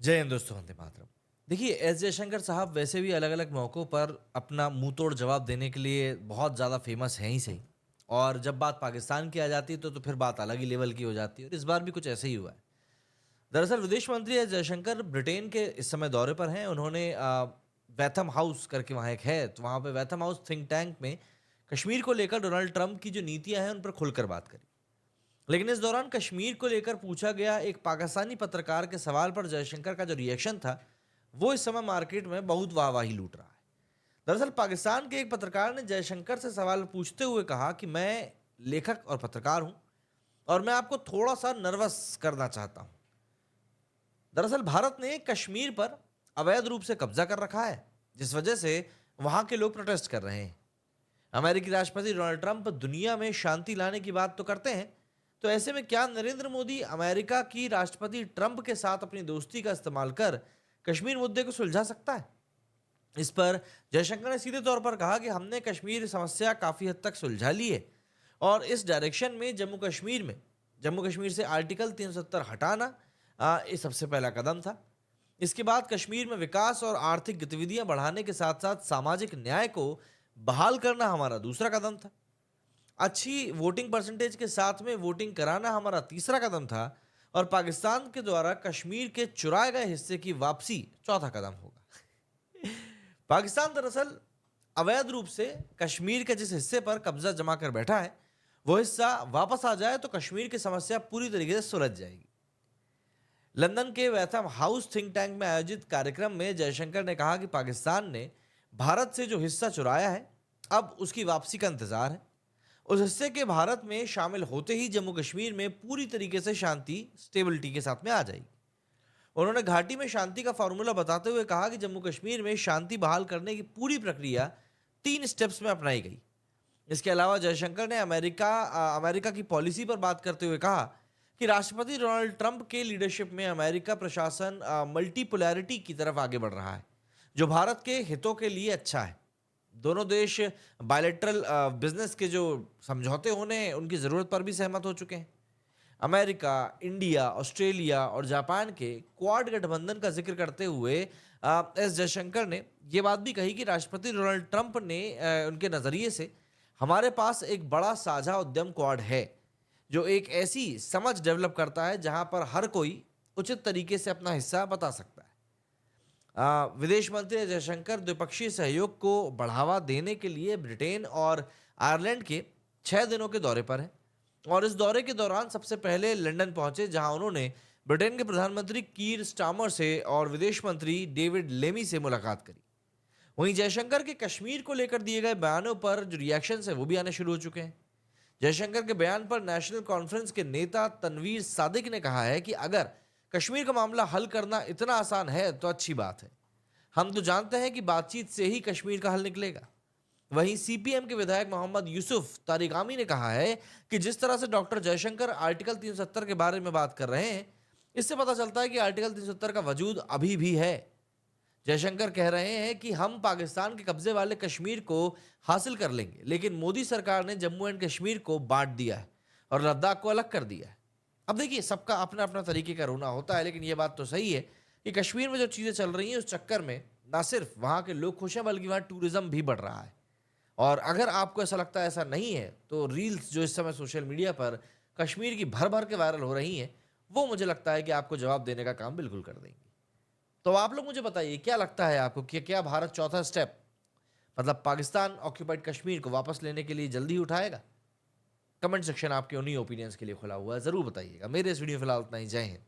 जय हिंद दोस्तों, वंदे मातरम। देखिए, एस जयशंकर साहब वैसे भी अलग अलग मौक़ों पर अपना मुंह तोड़ जवाब देने के लिए बहुत ज़्यादा फेमस हैं ही सही। और जब बात पाकिस्तान की आ जाती है तो फिर बात अलग ही लेवल की हो जाती है, और इस बार भी कुछ ऐसे ही हुआ है। दरअसल विदेश मंत्री एस जयशंकर ब्रिटेन के इस समय दौरे पर हैं। उन्होंने वैथम हाउस करके वहाँ एक है, तो वहाँ पे वैथम हाउस थिंक टैंक में कश्मीर को लेकर डोनाल्ड ट्रंप की जो नीतियाँ हैं उन पर खुलकर बात करी। लेकिन इस दौरान कश्मीर को लेकर पूछा गया एक पाकिस्तानी पत्रकार के सवाल पर जयशंकर का जो रिएक्शन था, वो इस समय मार्केट में बहुत वाहवाही लूट रहा है। दरअसल पाकिस्तान के एक पत्रकार ने जयशंकर से सवाल पूछते हुए कहा कि मैं लेखक और पत्रकार हूं, और मैं आपको थोड़ा सा नर्वस करना चाहता हूं। दरअसल भारत ने कश्मीर पर अवैध रूप से कब्जा कर रखा है, जिस वजह से वहां के लोग प्रोटेस्ट कर रहे हैं। अमेरिकी राष्ट्रपति डोनाल्ड ट्रंप दुनिया में शांति लाने की बात तो करते हैं, तो ऐसे में क्या नरेंद्र मोदी अमेरिका की राष्ट्रपति ट्रंप के साथ अपनी दोस्ती का इस्तेमाल कर कश्मीर मुद्दे को सुलझा सकता है? इस पर जयशंकर ने सीधे तौर पर कहा कि हमने कश्मीर समस्या काफी हद तक सुलझा ली है, और इस डायरेक्शन में जम्मू कश्मीर से आर्टिकल 370 हटाना ये सबसे पहला कदम था। इसके बाद कश्मीर में विकास और आर्थिक गतिविधियां बढ़ाने के साथ साथ सामाजिक न्याय को बहाल करना हमारा दूसरा कदम था। अच्छी वोटिंग परसेंटेज के साथ में वोटिंग कराना हमारा तीसरा कदम था, और पाकिस्तान के द्वारा कश्मीर के चुराए गए हिस्से की वापसी चौथा कदम होगा। पाकिस्तान दरअसल अवैध रूप से कश्मीर के जिस हिस्से पर कब्जा जमा कर बैठा है, वो हिस्सा वापस आ जाए तो कश्मीर की समस्या पूरी तरीके से सुलझ जाएगी। लंदन के वैथम हाउस थिंक टैंक में आयोजित कार्यक्रम में जयशंकर ने कहा कि पाकिस्तान ने भारत से जो हिस्सा चुराया है, अब उसकी वापसी का इंतजार है। उस हिस्से के भारत में शामिल होते ही जम्मू कश्मीर में पूरी तरीके से शांति स्टेबिलिटी के साथ में आ जाएगी। उन्होंने घाटी में शांति का फार्मूला बताते हुए कहा कि जम्मू कश्मीर में शांति बहाल करने की पूरी प्रक्रिया 3 स्टेप्स में अपनाई गई। इसके अलावा जयशंकर ने अमेरिका की पॉलिसी पर बात करते हुए कहा कि राष्ट्रपति डोनाल्ड ट्रंप के लीडरशिप में अमेरिका प्रशासन मल्टीपोलैरिटी की तरफ आगे बढ़ रहा है, जो भारत के हितों के लिए अच्छा है। दोनों देश बायलैटरल बिजनेस के जो समझौते होने हैं उनकी ज़रूरत पर भी सहमत हो चुके हैं। अमेरिका, इंडिया, ऑस्ट्रेलिया और जापान के क्वाड गठबंधन का जिक्र करते हुए एस जयशंकर ने ये बात भी कही कि राष्ट्रपति डोनाल्ड ट्रंप ने उनके नज़रिए से हमारे पास एक बड़ा साझा उद्यम क्वाड है, जो एक ऐसी समझ डेवलप करता है जहां पर हर कोई उचित तरीके से अपना हिस्सा बता सकता है। विदेश मंत्री जयशंकर द्विपक्षीय सहयोग को बढ़ावा देने के लिए ब्रिटेन और आयरलैंड के 6 दिनों के दौरे पर हैं, और इस दौरे के दौरान सबसे पहले लंदन पहुंचे, जहां उन्होंने ब्रिटेन के प्रधानमंत्री कीर स्टामर से और विदेश मंत्री डेविड लेमी से मुलाकात करी। वहीं जयशंकर के कश्मीर को लेकर दिए गए बयानों पर जो रिएक्शन है वो भी आने शुरू हो चुके हैं। जयशंकर के बयान पर नेशनल कॉन्फ्रेंस के नेता तनवीर सादिक ने कहा है कि अगर कश्मीर का मामला हल करना इतना आसान है तो अच्छी बात है। हम तो जानते हैं कि बातचीत से ही कश्मीर का हल निकलेगा। वहीं सीपीएम के विधायक मोहम्मद यूसुफ तारिगामी ने कहा है कि जिस तरह से डॉक्टर जयशंकर आर्टिकल 370 के बारे में बात कर रहे हैं, इससे पता चलता है कि आर्टिकल 370 का वजूद अभी भी है। जयशंकर कह रहे हैं कि हम पाकिस्तान के कब्जे वाले कश्मीर को हासिल कर लेंगे, लेकिन मोदी सरकार ने जम्मू एंड कश्मीर को बांट दिया है और लद्दाख को अलग कर दिया है। अब देखिए, सबका अपना अपना तरीके का रोना होता है, लेकिन यह बात तो सही है कि कश्मीर में जो चीज़ें चल रही हैं उस चक्कर में ना सिर्फ वहाँ के लोग खुश हैं, बल्कि वहाँ टूरिज्म भी बढ़ रहा है। और अगर आपको ऐसा लगता है ऐसा नहीं है, तो रील्स जो इस समय सोशल मीडिया पर कश्मीर की भर भर के वायरल हो रही हैं, वो मुझे लगता है कि आपको जवाब देने का काम बिल्कुल कर देंगी। तो आप लोग मुझे बताइए, क्या लगता है आपको कि क्या भारत चौथा स्टेप, मतलब पाकिस्तान ऑक्यूपाइड कश्मीर को वापस लेने के लिए जल्दी उठाएगा? कमेंट सेक्शन आपके उन्हीं ओपिनियंस के लिए खुला हुआ है, ज़रूर बताइएगा। मेरे इस वीडियो फिलहाल इतना ही। जय हिंद।